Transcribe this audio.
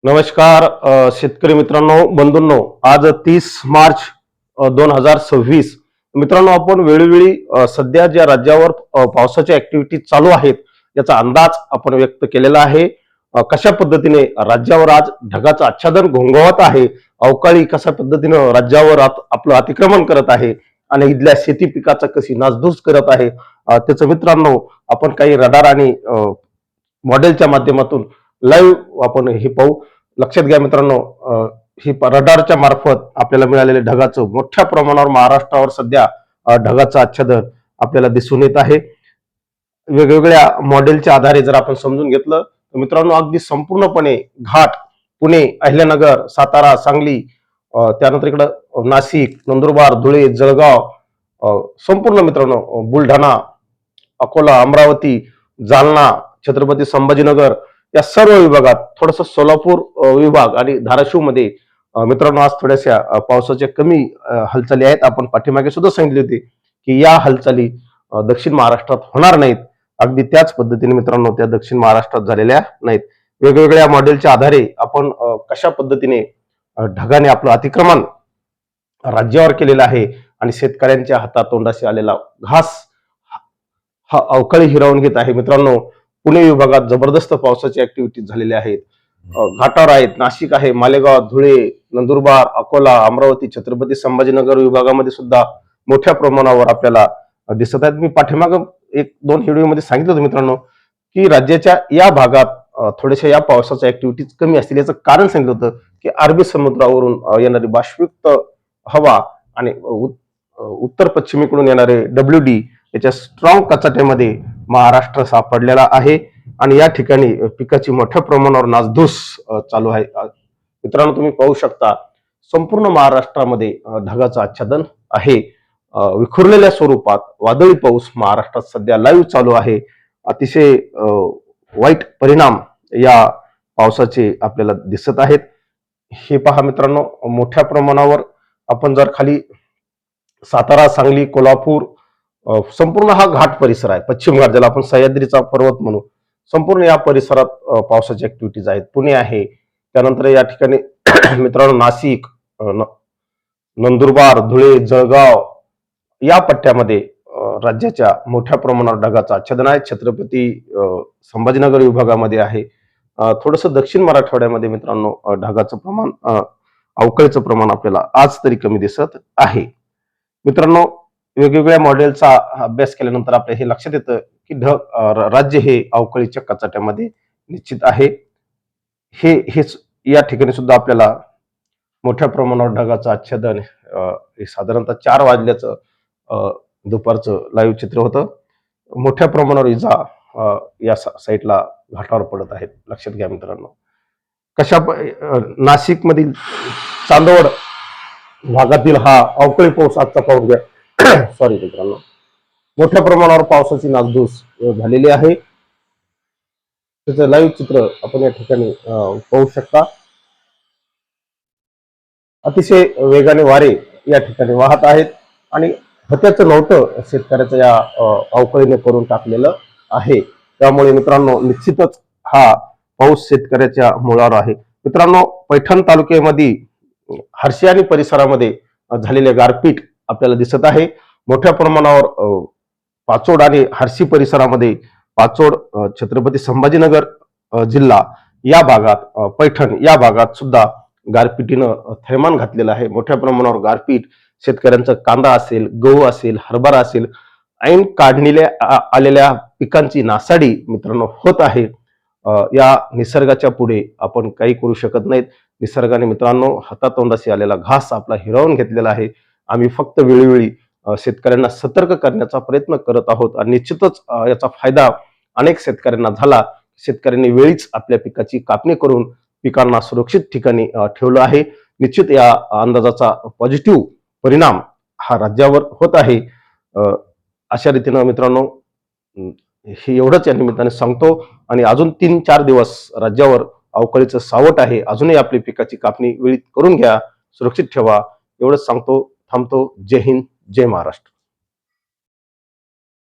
नमस्कार शेतकरी मित्रांनो, बंधूंनो, आज 30 मार्च 2026. मित्रांनो, आपण वेळोवेळी सध्या ज्या राज्यावर पावसाच्या ऍक्टिव्हिटी चालू आहेत याचा अंदाज आपण व्यक्त केलेला आहे. कशा पद्धतीने राज्यावर आज ढगाचं आच्छादन घोंघावत आहे, अवकाळी कशा पद्धतीने राज्यावर आपलं अतिक्रमण करत आहे आणि इथल्या शेती पिकाचा कशी नासधूस करत आहे, त्याचं मित्रांनो आपण काही रडार आणि मॉडेलच्या माध्यमातून लाईव्ह आपण हे पाहू. लक्षात घ्या मित्रांनो, ही रडारच्या मार्फत आपल्याला मिळालेल्या ढगाचं मोठ्या प्रमाणावर महाराष्ट्रावर सध्या ढगाचं आच्छादन आपल्याला दिसून येत आहे. वेगवेगळ्या मॉडेलच्या आधारे जर आपण समजून घेतलं तर मित्रांनो, अगदी संपूर्णपणे घाट पुणे, अहिल्यानगर, सातारा, सांगली, त्यानंतर इकडं नाशिक, नंदुरबार, धुळे, जळगाव, संपूर्ण मित्रांनो बुलढाणा, अकोला, अमरावती, जालना, छत्रपती संभाजीनगर या सर्व विभागात, थोडस सोलापूर विभाग आणि धाराशिव मध्ये मित्रांनो आज थोड्याशा पावसाच्या कमी हालचाली आहेत. आपण पाठीमागे सुद्धा सांगितले होते की या हालचाली दक्षिण महाराष्ट्रात होणार नाहीत. अगदी त्याच पद्धतीने मित्रांनो त्या दक्षिण महाराष्ट्रात झालेल्या नाहीत. वेगवेगळ्या मॉडेलच्या आधारे आपण कशा पद्धतीने ढगाने आपलं अतिक्रमण राज्यावर केलेलं आहे आणि शेतकऱ्यांच्या हातातोंडाशी आलेला घास हा अवकाळी हिरावून घेत आहे. मित्रांनो, पुणे विभागात जबरदस्त पावसाची ऍक्टिव्हिटीज झालेल्या आहेत. घाटावर आहेत, नाशिक आहे, मालेगाव, धुळे, नंदुरबार, अकोला, अमरावती, छत्रपती संभाजीनगर विभागामध्ये सुद्धा मोठ्या प्रमाणावर आपल्याला दिसत आहेत. मी पाठीमाग 1-2 व्हिडिओमध्ये सांगितलं होतं मित्रांनो की राज्याच्या या भागात थोड्याशा या पावसाच्या ऍक्टिव्हिटीज कमी असतील. याचं कारण सांगितलं होतं की अरबी समुद्रावरून येणारी बाष्पयुक्त हवा आणि उत्तर पश्चिमेकडून येणारे WD याच्या स्ट्रॉंग कचाट्यामध्ये महाराष्ट्र सापडलेला आहे आणि या ठिकाणी पिकाची मोठ्या प्रमाणावर नासधूस चालू आहे. मित्रांनो, तुम्ही पाहू शकता संपूर्ण महाराष्ट्रामध्ये ढगाचं आच्छादन आहे. विखुरलेल्या स्वरूपात वादळी पाऊस महाराष्ट्रात सध्या लाईव्ह चालू आहे. अतिशय वाईट परिणाम या पावसाचे आपल्याला दिसत आहेत. हे पहा मित्रांनो, मोठ्या प्रमाणावर आपण जर खाली सातारा, सांगली, कोल्हापूर, संपूर्ण हा घाट परिसर आहे, पश्चिम घाट ज्याला आपण सह्याद्रीचा पर्वत म्हणू, संपूर्ण या परिसरात पावसाची ऍक्टिव्हिटीज आहेत. पुणे आहे, त्यानंतर या ठिकाणी मित्रांनो नाशिक, नंदुरबार, धुळे, जळगाव या पट्ट्यामध्ये राज्याच्या मोठ्या प्रमाणावर ढगाचं आच्छादन आहे. छत्रपती संभाजीनगर विभागामध्ये आहे. थोडस दक्षिण मराठवाड्यामध्ये मित्रांनो ढगाचं प्रमाण, अवकाळीचं प्रमाण आपल्याला आज तरी कमी दिसत आहे. मित्रांनो, वेगवेगळ्या मॉडेलचा अभ्यास केल्यानंतर आपल्या हे लक्षात येतं की राज्य हे अवकाळीच्या कचाट्यामध्ये निश्चित आहे. हेच या ठिकाणी सुद्धा आपल्याला मोठ्या प्रमाणावर ढगाचं आच्छादन साधारणतः 4 वाजल्याचं दुपारचं लाईव्ह चित्र होतं. मोठ्या प्रमाणावर इजा या साईडला घाटावर पडत आहेत. लक्षात घ्या मित्रांनो. नाशिक मधील चांदवड भागातील हा अवकाळी पाऊस आजचा पाहून घ्या. सॉरी मित्रांनो, मोठ्या प्रमाणावर पावसाची नासधूस झालेली आहे. त्याचं लाईव्ह चित्र आपण या ठिकाणी पाहू शकता. अतिशय वेगाने वारे या ठिकाणी वाहत आहेत आणि हत्याचं नव्हतं शेतकऱ्याचं या अवकाळीने करून टाकलेलं आहे. त्यामुळे मित्रांनो निश्चितच हा पाऊस शेतकऱ्याच्या मुळावर आहे. मित्रांनो, पैठण तालुक्यामध्ये हर्षी आणि परिसरामध्ये झालेले गारपीट आपल्याला दिसत आहे. मोठ्या प्रमाणावर पाचोड आणि हर्षी परिसरामध्ये, पाचोड, छत्रपती संभाजीनगर जिल्हा या भागात, पैठण या भागात सुद्धा गारपिटीनं थैमान घातलेलं आहे. मोठ्या प्रमाणावर गारपीट, शेतकऱ्यांचा कांदा असेल, गहू असेल, हरभरा असेल, ऐन काढणीला आलेल्या पिकांची नासाडी मित्रांनो होत आहे. या निसर्गाच्या पुढे आपण काही करू शकत नाहीत. निसर्गाने मित्रांनो हातातोंडाशी आलेला घास आपला हिरावून घेतलेला आहे. आम्ही फक्त वेळोवेळी शेतकऱ्यांना सतर्क करण्याचा प्रयत्न करत आहोत आणि निश्चितच याचा फायदा अनेक शेतकऱ्यांना झाला. शेतकऱ्यांनी वेळीच आपल्या पिकाची कापणी करून पिकांना सुरक्षित ठिकाणी ठेवलं आहे. निश्चित या अंदाजाचा पॉझिटिव्ह परिणाम हा राज्यावर होत आहे. अशा रीतीनं मित्रांनो हे एवढंच या निमित्ताने सांगतो आणि अजून 3-4 दिवस राज्यावर अवकाळीचं सावट आहे. अजूनही आपली पिकाची कापणी वेळीत करून घ्या, सुरक्षित ठेवा, एवढंच सांगतो. थांबतो. जय हिंद, जय महाराष्ट्र.